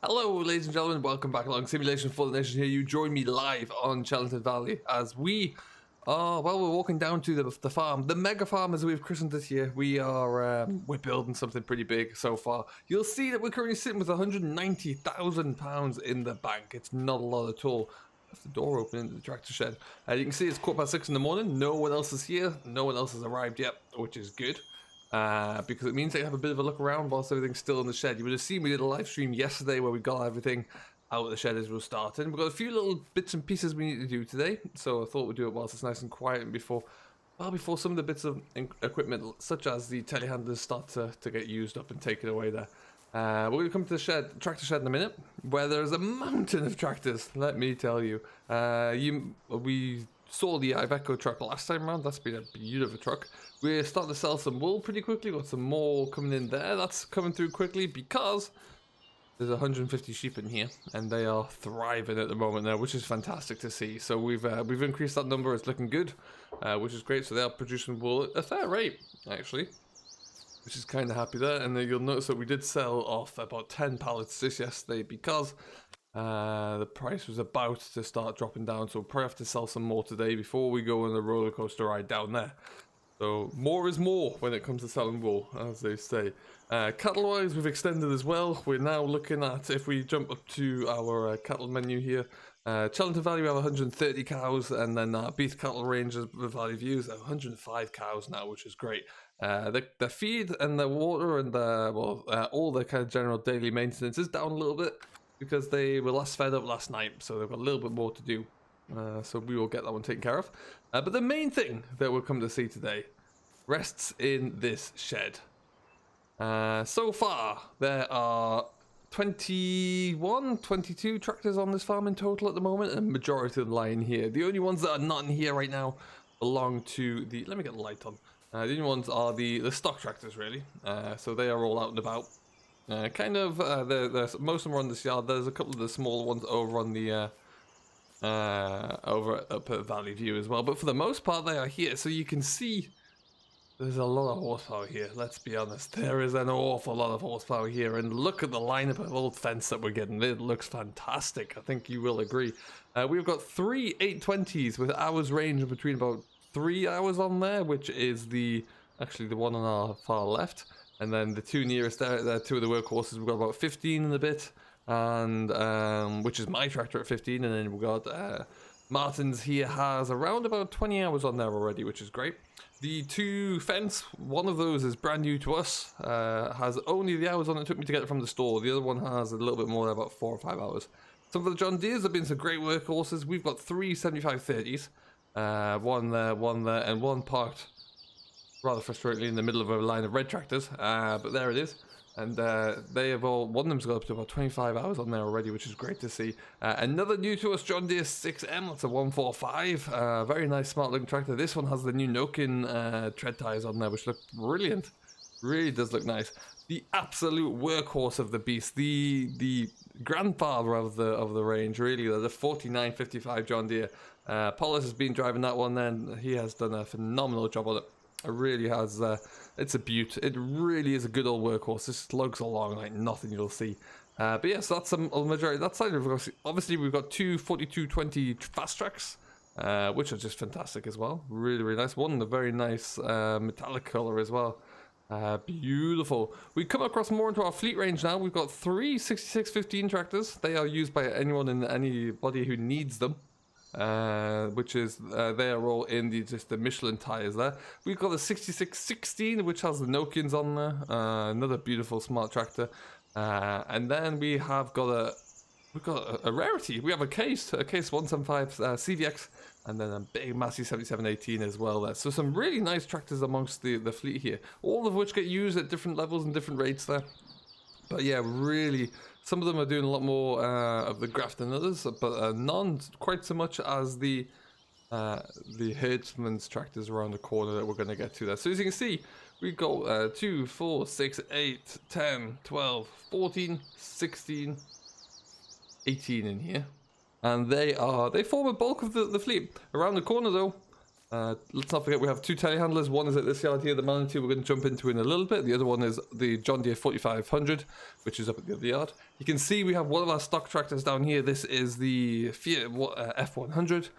Hello, ladies and gentlemen, welcome back along Simulation for the Nation here. You join me live on Chellington Valley as we are, well, we're walking down to the farm, the mega farm as we've christened this year. We're building something pretty big so far. You'll see that we're currently sitting with £190,000 in the bank. It's not a lot at all. Left the door open into the tractor shed. You can see it's 6:15 in the morning. No one else is here. No one else has arrived yet, which is good. Because it means they have a bit of a look around whilst everything's still in the shed. You would have seen we did a live stream yesterday where we got everything out of the shed as we were starting. We've got a few little bits and pieces we need to do today, so I thought we'd do it whilst it's nice and quiet and before some of the bits of equipment, such as the telehandlers, start to get used up and taken away there. We're going to come to the tractor shed in a minute, where there's a mountain of tractors, let me tell you. We saw the Eveo truck last time around. That's been a beautiful truck. We're starting to sell some wool pretty quickly. Got some more coming in there. That's coming through quickly because there's 150 sheep in here, and they are thriving at the moment now, which is fantastic to see. So we've increased that number. It's looking good, which is great. So they are producing wool at a fair rate, actually, which is kind of happy there. And then you'll notice that we did sell off about 10 pallets this yesterday because the price was about to start dropping down, so we'll probably have to sell some more today before we go on the roller coaster ride down there. So more is more when it comes to selling wool, as they say. Cattle wise, we've extended as well. We're now looking at, if we jump up to our cattle menu here, Chellington Valley we have 130 cows, and then beef cattle range with Valley Views 105 cows now, which is great. The feed and the water and all the kind of general daily maintenance is down a little bit, because they were last fed up last night, so they've got a little bit more to do. So we will get that one taken care of. But the main thing that we'll come to see today rests in this shed. So far, there are 22 tractors on this farm in total at the moment, and the majority of them lie in here. The only ones that are not in here right now belong to the... Let me get the light on. The only ones are the stock tractors, really. So they are all out and about. Most of them are on this yard. There's a couple of the smaller ones over on the up at Valley View as well, but for the most part they are here. So you can see there's a lot of horsepower here. Let's be honest, there is an awful lot of horsepower here, and look at the lineup of old fence that we're getting. It looks fantastic. I think you will agree. We've got 3 820s with hours range of between about 3 hours on there, which is actually the one on our far left. And then the two nearest there, two of the workhorses, we've got about 15 and a bit, and which is my tractor at 15. And then we've got Martin's here has around about 20 hours on there already, which is great. The two fence, one of those is brand new to us, has only the hours on it took me to get it from the store. The other one has a little bit more, about 4 or 5 hours. Some of the John Deeres have been some great workhorses. We've got 3 7530s, one there, and one parked rather frustratingly in the middle of a line of red tractors, but there it is. And they have one of them's got up to about 25 hours on there already, which is great to see. Another new to us John Deere 6M, that's a 145, very nice smart looking tractor. This one has the new Nokin tread tires on there, which look brilliant. Really does look nice. The absolute workhorse of the beast, the grandfather of the range, really, the 4955 John Deere. Paulus has been driving that one then. He has done a phenomenal job on it. It really has, it's a beaut. It really is a good old workhorse. This slugs along like nothing you'll see. But yes, that's a majority. That side, obviously we've got 2 4220 fast tracks, which are just fantastic as well. Really, really nice. One, a very nice metallic color as well. Beautiful. We come across more into our fleet range now. We've got 3 6615 tractors. They are used by anyone and anybody who needs them. Which is they are all in the Michelin tires there. We've got a 6616 which has the Nokins on there, another beautiful smart tractor, and then we've got a rarity. We have a case 175 CVX, and then a big massive 7718 as well there. So some really nice tractors amongst the fleet here, all of which get used at different levels and different rates there. But yeah, really, some of them are doing a lot more of the graft than others, but none quite so much as the herdsman's tractors around the corner that we're going to get to there. So as you can see, we've got 2, 4, 6, 8, 10, 12, 14, 16, 18 in here. And they form a bulk of the fleet. Around the corner though, Let's not forget we have two telehandlers. One is at this yard here, the Manitou we're going to jump into in a little bit. The other one is the John Deere 4500, which is up at the other yard. You can see we have one of our stock tractors down here. This is the F100.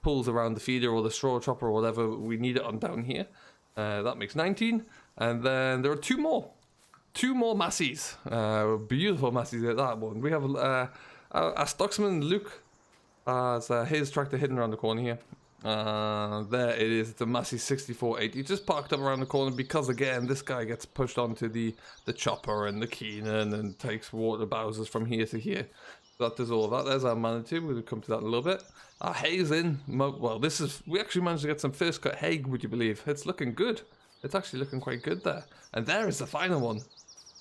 Pulls around the feeder or the straw chopper or whatever we need it on down here. That makes 19. And then there are two more Massies. Beautiful Massies at that one. We have our stocksman Luke has his tractor hidden around the corner here. There it is, the Massey 6480 just parked up around the corner because again this guy gets pushed onto the chopper and the Keenan and takes water bowsers from here to here. That does all of that. There's our Manitou. We'll come to that in a little bit. Our hay's in. Well, we actually managed to get some first cut hay, would you believe? It's looking good. It's actually looking quite good there. And there is the final one.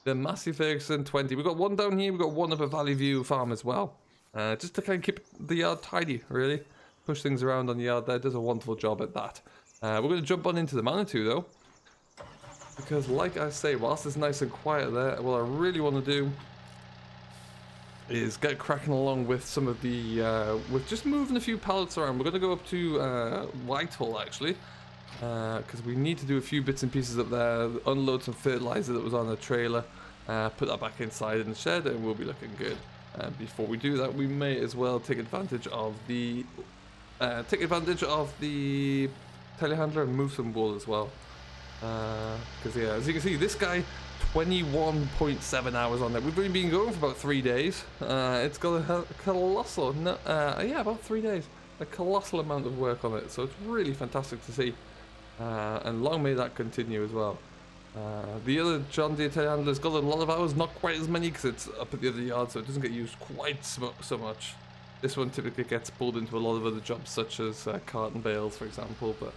The Massey Ferguson 20. We've got one down here. We've got one up at Valley View Farm as well. Just to kind of keep the yard tidy, really. Push things around on the yard there. Does a wonderful job at that. We're going to jump on into the Manitou though. Because like I say, whilst it's nice and quiet there, what I really want to do is get cracking along with some of the, with just moving a few pallets around. We're going to go up to Whitehall actually, because we need to do a few bits and pieces up there, unload some fertilizer that was on the trailer, put that back inside in the shed, and we'll be looking good. Before we do that, we may as well take advantage of the telehandler and move some wool as well. Because yeah, as you can see, this guy 21.7 hours on there. We've only been going for about 3 days. It's got a colossal, about 3 days. A colossal amount of work on it, so it's really fantastic to see. And long may that continue as well. The other John Deere telehandler's got a lot of hours, not quite as many because it's up at the other yard, so it doesn't get used quite so much. This one typically gets pulled into a lot of other jobs, such as carton bales, for example, but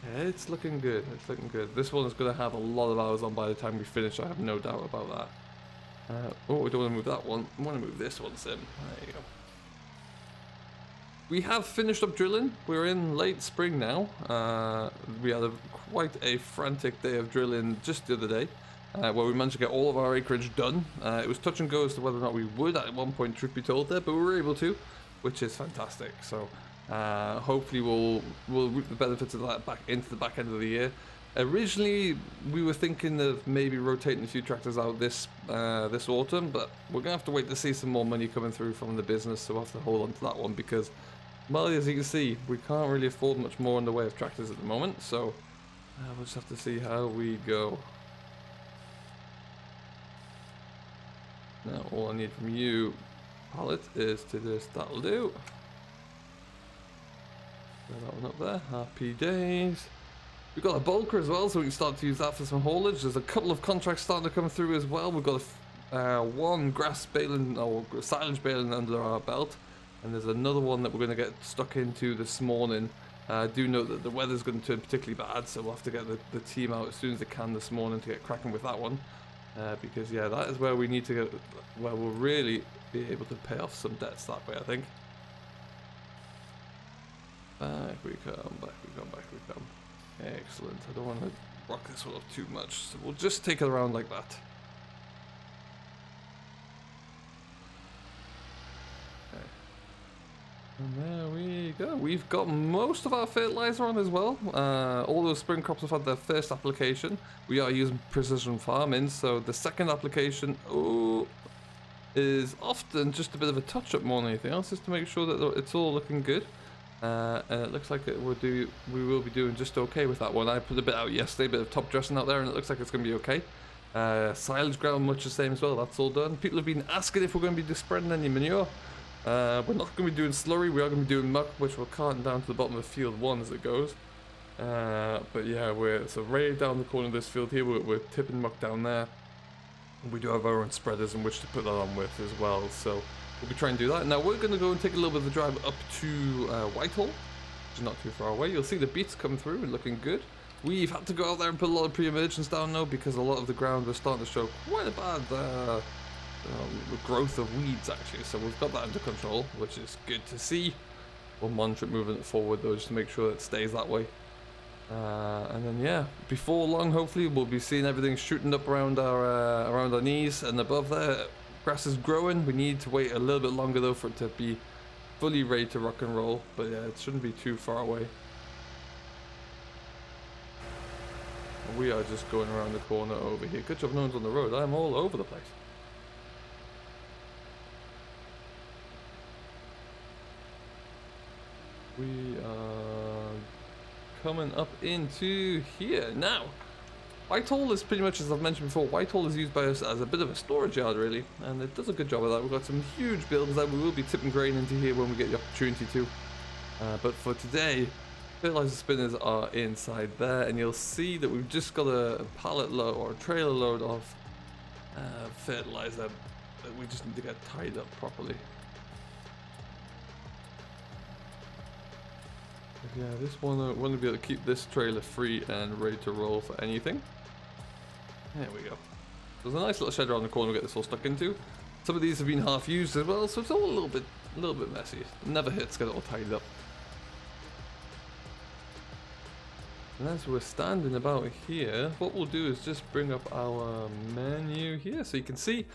yeah, it's looking good. It's looking good. This one is going to have a lot of hours on by the time we finish. I have no doubt about that. Oh, we don't want to move that one. I want to move this one, Sim. There you go. We have finished up drilling. We're in late spring now. We had quite a frantic day of drilling just the other day, where we managed to get all of our acreage done. It was touch and go as to whether or not we would at one point, truth be told, there, but we were able to, which is fantastic. So hopefully we'll reap the benefits of that back into the back end of the year. Originally, we were thinking of maybe rotating a few tractors out this autumn, but we're gonna have to wait to see some more money coming through from the business, so we'll have to hold on to that one because, well, as you can see, we can't really afford much more in the way of tractors at the moment, so we'll just have to see how we go. Now, all I need from you, pallet, is to just, that'll do. Throw that one up there, happy days. We've got a bulker as well, so we can start to use that for some haulage. There's a couple of contracts starting to come through as well. We've got one grass baling, or silage baling under our belt. And there's another one that we're going to get stuck into this morning. I do note that the weather's going to turn particularly bad, so we'll have to get the team out as soon as they can this morning to get cracking with that one. Because yeah, that is where we need to get, where we'll really be able to pay off some debts that way, I think. Back we come, back we come, back we come. Excellent. I don't want to rock this one up too much, so we'll just take it around like that. And there we go. We've got most of our fertilizer on as well. All those spring crops have had their first application. We are using precision farming, so the second application is often just a bit of a touch-up more than anything else, just to make sure that it's all looking good. And it looks like we will be doing just okay with that one. I put a bit out yesterday, a bit of top dressing out there, and it looks like it's going to be okay. Silage ground much the same as well. That's all done. People have been asking if we're going to be spreading any manure. We're not going to be doing slurry, we are going to be doing muck, which we're carting down to the bottom of field 1 as it goes. But yeah, so right down the corner of this field here, we're tipping muck down there. And we do have our own spreaders in which to put that on with as well, so we'll be trying to do that. Now we're going to go and take a little bit of a drive up to Whitehall, which is not too far away. You'll see the beets come through and looking good. We've had to go out there and put a lot of pre-emergence down now because a lot of the ground was starting to show quite a bad growth of weeds actually, so we've got that under control, which is good to see. We'll monitor it moving it forward though, just to make sure it stays that way. And then yeah, before long hopefully we'll be seeing everything shooting up around our knees and above there. Grass is growing. We need to wait a little bit longer though for it to be fully ready to rock and roll, but yeah, it shouldn't be too far away. And we are just going around the corner over here. Good job no one's on the road. I'm all over the place. We are coming up into here now. Whitehall is pretty much, as I've mentioned before, Whitehall is used by us as a bit of a storage yard really, and it does a good job of that. We've got some huge buildings that we will be tipping grain into here when we get the opportunity to. But for today, fertilizer spinners are inside there, and you'll see that we've just got a pallet load or a trailer load of fertilizer that we just need to get tied up properly. But yeah, this one I want to be able to keep this trailer free and ready to roll for anything. There we go. There's a nice little shed around the corner we get this all stuck into. Some of these have been half used as well, so it's all a little bit messy. It never hits, get it all tied up. And as we're standing about here, what we'll do is just bring up our menu here so you can see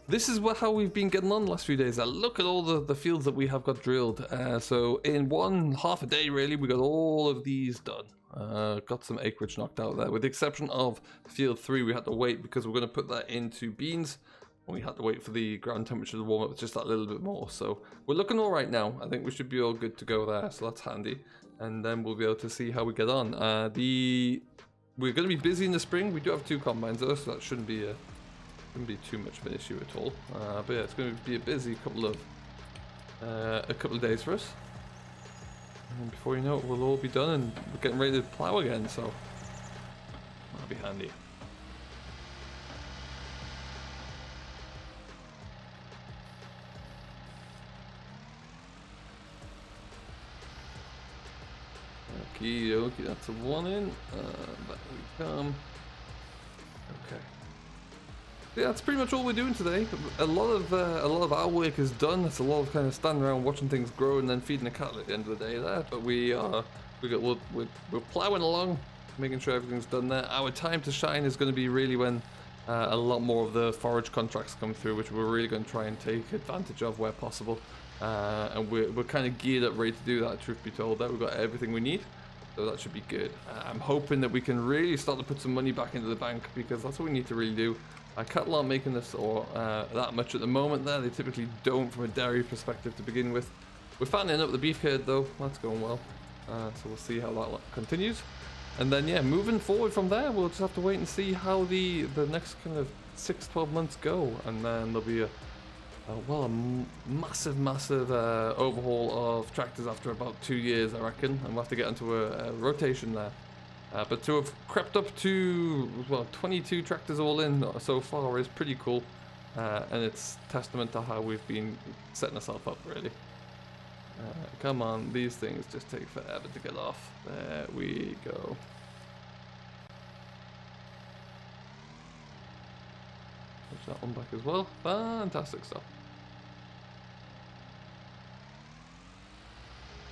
this is how we've been getting on the last few days. Look at all the fields that we have got drilled. So in half a day really, we got all of these done. Got some acreage knocked out there, with the exception of field 3. We had to wait because we're going to put that into beans. We had to wait for the ground temperature to warm up just that little bit more. So we're looking all right now. I think we should be all good to go there, so that's handy. And then we'll be able to see how we get on. We're going to be busy in the spring. We do have 2 combines though, so that shouldn't be too much of an issue at all. But yeah, it's going to be a busy couple of days for us. And before you know it, we'll all be done and we're getting ready to plow again, so that'll be handy. Okie dokie, that's a 1 in. Back we come. Okay. Yeah, that's pretty much all we're doing today. A lot of our work is done. It's a lot of kind of standing around watching things grow and then feeding the cattle at the end of the day there. But we're plowing along, making sure everything's done there. Our time to shine is going to be really when a lot more of the forage contracts come through, which we're really going to try and take advantage of where possible. And we're kind of geared up, ready to do that. Truth be told, that we've got everything we need. So that should be good. I'm hoping that we can really start to put some money back into the bank, because that's what we need to really do. Cattle aren't making us that much at the moment there. They typically don't from a dairy perspective to begin with. We're fattening up the beef herd though. That's going well. So we'll see how that continues. And then yeah, moving forward from there, we'll just have to wait and see how the next kind of 6-12 months go. And then there'll be a massive overhaul of tractors after about 2 years, I reckon, and we'll have to get into a rotation there. But to have crept up to 22 tractors all in so far is pretty cool, and it's testament to how we've been setting ourselves up really. Come on, these things just take forever to get off. There we go. Push that one back as well. Fantastic stuff.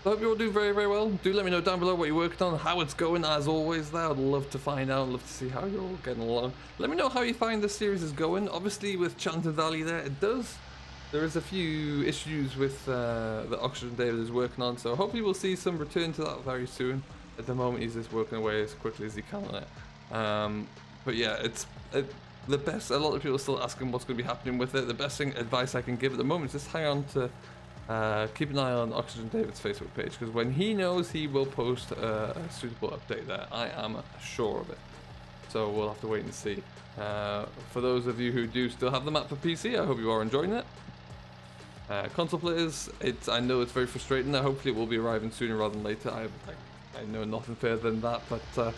I hope you all do very, very well. Do let me know down below what you're working on, how it's going as always there. I'd love to find out, love to see how you're all getting along. Let me know how you find this series is going. Obviously with Chellington Valley there is a few issues with the oxygen David is working on, so hopefully we'll see some return to that very soon. At the moment he's just working away as quickly as he can on it. But yeah, the best, a lot of people are still asking what's going to be happening with it. The best advice I can give at the moment is just hang on to keep an eye on Oxygen David's Facebook page, because when he knows, he will post a suitable update there. I am sure of it. So we'll have to wait and see. For those of you who do still have the map for PC, I hope you are enjoying it. Console players, I know it's very frustrating. Hopefully it will be arriving sooner rather than later. I know nothing further than that, but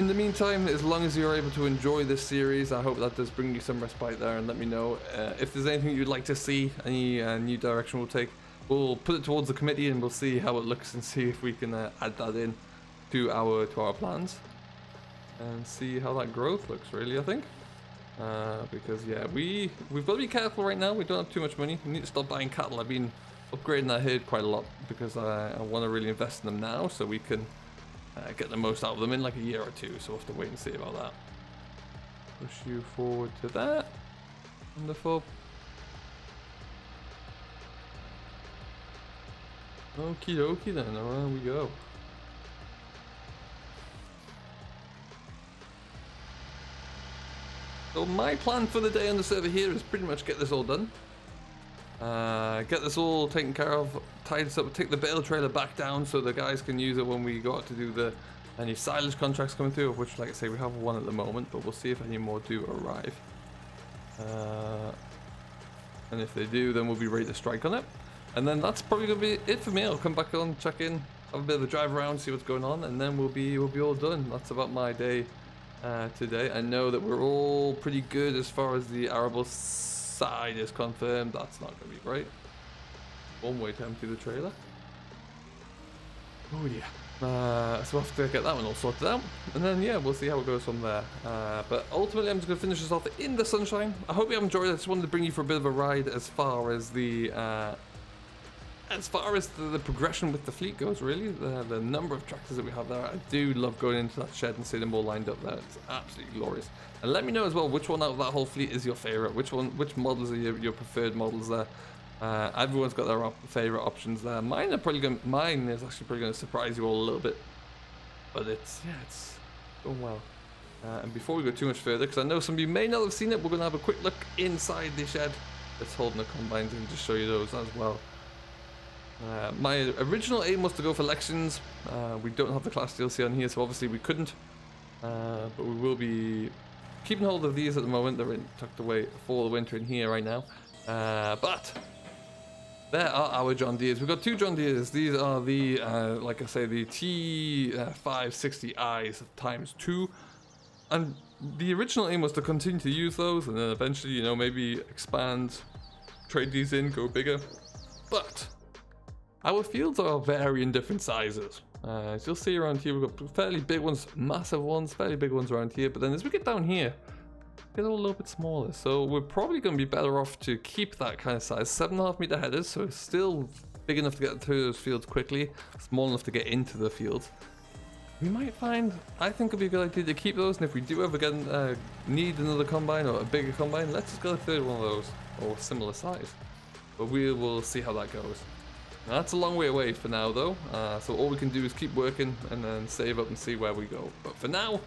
in the meantime, as long as you're able to enjoy this series, I hope that does bring you some respite there, and let me know if there's anything you'd like to see, any new direction we'll take. We'll put it towards the committee and we'll see how it looks and see if we can add that in to our plans and see how that growth looks really, I think. Because yeah, we've got to be careful right now. We don't have too much money. We need to stop buying cattle. I've been upgrading that herd quite a lot because I want to really invest in them now so we can get the most out of them in like a year or two, so we'll have to wait and see about that. Push you forward to that. Wonderful. Okie dokie then, around we go. So my plan for the day on the server here is pretty much get this all done. Get this all taken care of, tie this up, take the bale trailer back down so the guys can use it when we go out to do any silage contracts coming through, of which, like I say, we have one at the moment, but we'll see if any more do arrive. And if they do, then we'll be ready to strike on it. And then that's probably gonna be it for me. I'll come back on, check in, have a bit of a drive around, see what's going on, and then we'll be all done. That's about my day today. I know that we're all pretty good as far as the arable side is confirmed. That's not gonna be great. One way to empty the trailer. Oh yeah. So we'll have to get that one all sorted out, and then yeah, we'll see how it goes from there. But ultimately, I'm just going to finish this off in the sunshine. I hope you have enjoyed it. I just wanted to bring you for a bit of a ride as far as the progression with the fleet goes. Really, the number of tractors that we have there. I do love going into that shed and seeing them all lined up there. It's absolutely glorious. And let me know as well which one out of that whole fleet is your favorite. Which models are your preferred models there. Everyone's got their favorite options there. Mine is actually probably going to surprise you all a little bit, but it's going well. And before we go too much further, because I know some of you may not have seen it, we're going to have a quick look inside the shed that's holding the combines and just show you those as well. My original aim was to go for elections. We don't have the class DLC on here, so obviously we couldn't, but we will be keeping hold of these at the moment. They're tucked away for the winter in here right now, but there are our John Deeres. We've got two John Deeres. These are the, like I say, the T560Is times 2. And the original aim was to continue to use those and then eventually, you know, maybe expand, trade these in, go bigger. But our fields are varying different sizes. As you'll see around here, we've got fairly big ones, massive ones, fairly big ones around here. But then as we get down here, get a little bit smaller, so we're probably going to be better off to keep that kind of size. 7.5 meter headers, so it's still big enough to get through those fields quickly, small enough to get into the fields. We might find, I think it'd be a good idea to keep those, and if we do ever get need another combine or a bigger combine, let's just go a third one of those, or similar size. But we will see how that goes. Now, that's a long way away for now though, so all we can do is keep working and then save up and see where we go. But for now,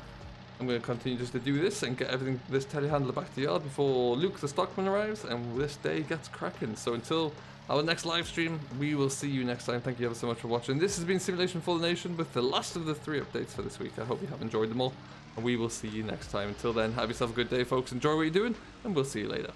I'm going to continue just to do this and get this telehandler back to the yard before Luke the stockman arrives and this day gets cracking. So until our next live stream, we will see you next time. Thank you ever so much for watching. This has been Simulation for the Nation with the last of the 3 updates for this week. I hope you have enjoyed them all, and we will see you next time. Until then, have yourself a good day, folks. Enjoy what you're doing, and we'll see you later.